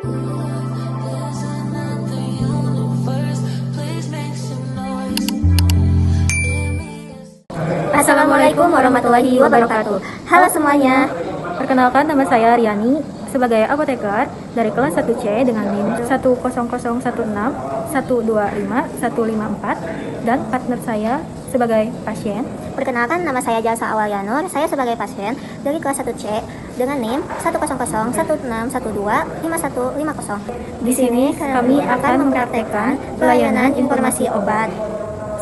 Assalamualaikum warahmatullahi wabarakatuh. Halo semuanya. Perkenalkan, nama saya Riani sebagai apoteker dari kelas 1C dengan NIM 10016 125 154 dan partner saya sebagai pasien. Perkenalkan, nama saya Jalsa Awalyanur. Saya sebagai pasien dari kelas 1C dengan NIM 10016125150. Di sini kami akan mempraktekkan pelayanan informasi obat.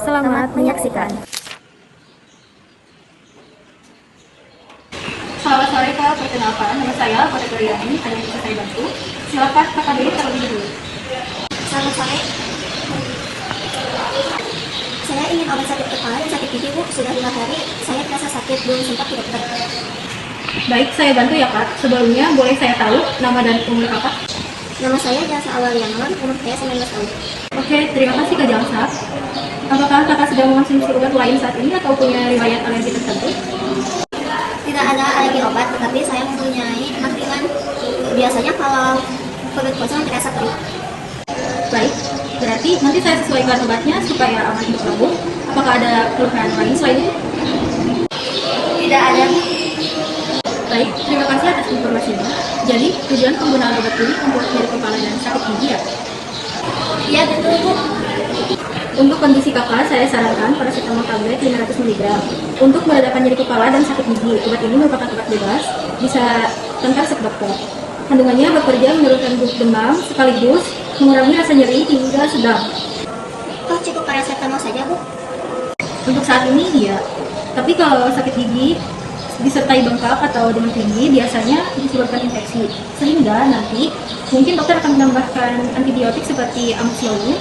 Selamat menyaksikan. Selamat sore Kak, perkenalkan nama saya apoteker Riani, ada yang bisa saya bantu? Silakan Kakak dulu terlebih dulu. Selamat sore. Saya ingin obat sakit kepala dan sakit gigi, Bu. Sudah 5 hari saya merasa sakit, belum sempat ke dokter. Baik, saya bantu ya Kak. Sebelumnya boleh saya tahu nama dan umur Kakak? Nama saya Jalsa Awalyanur, umur saya 19 tahun. Oke, terima kasih Kak Jalsa. Apakah Kakak sedang mengonsumsi obat lain saat ini atau punya riwayat alergi tertentu? Tidak ada alergi obat, tetapi saya mempunyai aktivan. Biasanya kalau perut kosong terasa perih. Baik, berarti nanti saya sesuaikan obatnya supaya aman untuk lambung. Apakah ada keluhan lain selain itu? Tidak ada. Baik, terima kasih atas informasinya. Jadi, tujuan penggunaan obat ini untuk nyeri kepala dan sakit gigi ya? Iya betul, Bu. Untuk kondisi kakak, saya sarankan paracetamol tablet 500 mg. Untuk meredakan nyeri kepala dan sakit gigi, obat ini merupakan obat bebas, bisa tanpa resep dokter. Kandungannya bekerja menurunkan demam, sekaligus mengurangi rasa nyeri hingga sedang. Oh, cukup paracetamol saja, Bu? Untuk saat ini, iya. Tapi kalau sakit gigi disertai bengkak atau demam tinggi, biasanya disebabkan infeksi. Sehingga nanti mungkin dokter akan menambahkan antibiotik seperti amoxicillin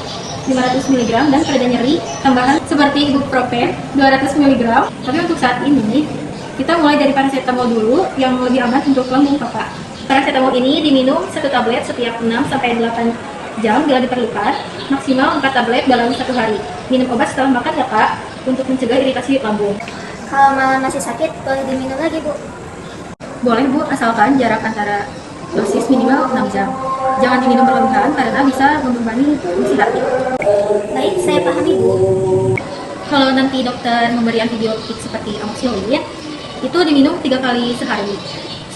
500 mg dan pereda nyeri tambahan seperti ibuprofen 200 mg. Tapi untuk saat ini kita mulai dari paracetamol dulu yang lebih aman untuk lambung kakak. Paracetamol ini diminum 1 tablet setiap 6-8 jam bila diperlukan, maksimal 4 tablet dalam 1 hari. Minum obat setelah makan ya kak, untuk mencegah iritasi lambung. Kalau malam masih sakit, boleh diminum lagi, Bu? Boleh Bu, asalkan jarak antara dosis minimal 6 jam. Jangan diminum berlebihan karena bisa membebani fungsi hati. Baik, saya pahami, Bu. Kalau nanti dokter memberi antibiotik seperti amoxicillin, itu diminum 3 kali sehari.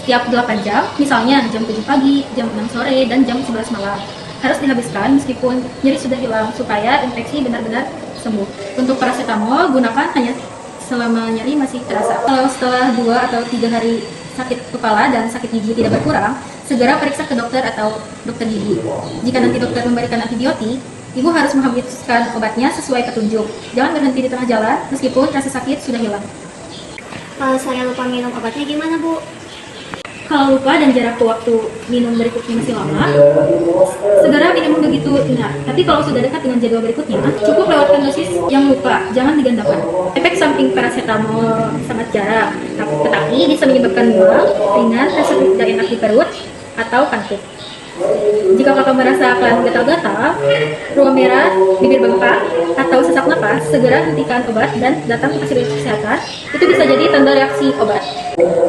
Setiap 8 jam, misalnya jam 7 pagi, jam 6 sore, dan jam 11 malam. Harus dihabiskan meskipun nyeri sudah hilang supaya infeksi benar-benar sembuh. Untuk paracetamol, gunakan hanya selama nyeri masih terasa. Kalau setelah 2 atau 3 hari sakit kepala dan sakit gigi tidak berkurang, segera periksa ke dokter atau dokter gigi. Jika nanti dokter memberikan antibiotik, ibu harus menghabiskan obatnya sesuai petunjuk. Jangan berhenti di tengah jalan meskipun rasa sakit sudah hilang. Kalau saya lupa minum obatnya gimana, Bu? Kalau lupa dan jarak waktu minum berikutnya masih lama, segera minum begitu ingat. Tapi kalau sudah dekat dengan jadwal berikutnya, cukup lewatkan dosis yang lupa, jangan digandakan. Efek samping paracetamol sangat jarang, tetapi bisa menyebabkan mual, ringan, rasa tidak enak di perut, atau kantuk. Jika kakak merasakan gatal-gatal, ruam merah, bibir bengkak, atau sesak napas, segera hentikan obat dan datang ke fasilitas kesehatan. Itu bisa jadi tanda reaksi obat.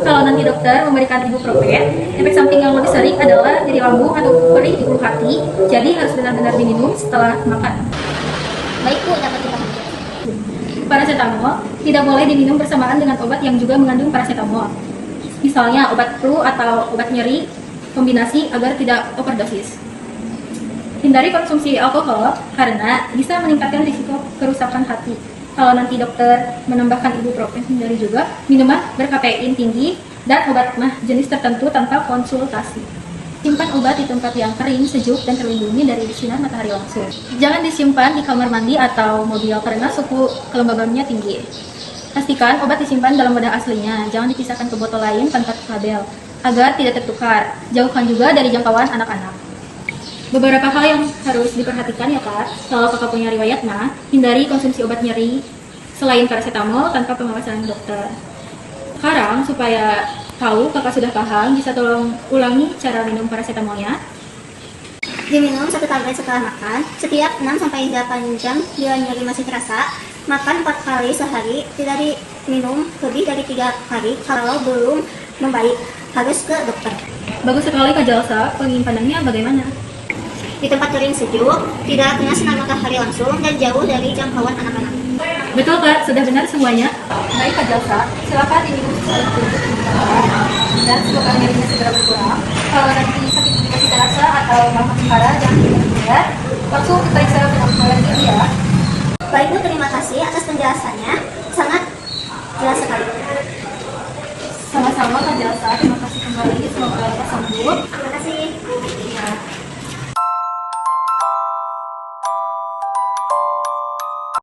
Kalau nanti dokter memberikan ibuprofen, efek samping yang lebih sering adalah nyeri lambung atau perih di ulu hati, jadi harus benar-benar diminum setelah makan. Baik, Bu, dapat dipahami. Paracetamol tidak boleh diminum bersamaan dengan obat yang juga mengandung paracetamol. Misalnya obat flu atau obat nyeri kombinasi agar tidak overdosis. Hindari konsumsi alkohol karena bisa meningkatkan risiko kerusakan hati. Kalau nanti dokter menambahkan ibuprofen, hindari juga minuman berkafein tinggi dan obat mah jenis tertentu tanpa konsultasi. Simpan obat di tempat yang kering, sejuk, dan terlindungi dari sinar matahari langsung. Jangan disimpan di kamar mandi atau mobil karena suhu kelembabannya tinggi. Pastikan obat disimpan dalam wadah aslinya, jangan dipisahkan ke botol lain tanpa label, agar tidak tertukar. Jauhkan juga dari jangkauan anak-anak. Beberapa hal yang harus diperhatikan ya kak, kalau kakak punya riwayat mah, hindari konsumsi obat nyeri selain paracetamol tanpa pengawasan dokter. Sekarang supaya tahu kakak sudah paham, bisa tolong ulangi cara minum paracetamolnya. Diminum 1 tablet setelah makan, setiap 6-8 jam bila nyeri masih terasa. Makan 4 kali sehari, tidak diminum lebih dari 3 hari. Kalau belum membaik, harus ke dokter. Bagus sekali Kak Jalsa, penyimpanannya bagaimana? Di tempat kering sejuk, tidak kena sinar matahari langsung, dan jauh dari jangkauan anak-anak. Betul Kak, sudah benar semuanya. Baik Kak Jalsa, silakan diminum sesuai petunjuk dan semoga nyerinya segera berkurang. Kalau nanti sakit masih terasa atau makan parah, jangan diingat, langsung diperiksa penyakit gigi ya. Baik Bu, terima kasih atas penjelasannya, sangat jelas sekali. Sama-sama Kak Jalsa, terima kasih kembali, semoga lekas sembuh. Terima kasih.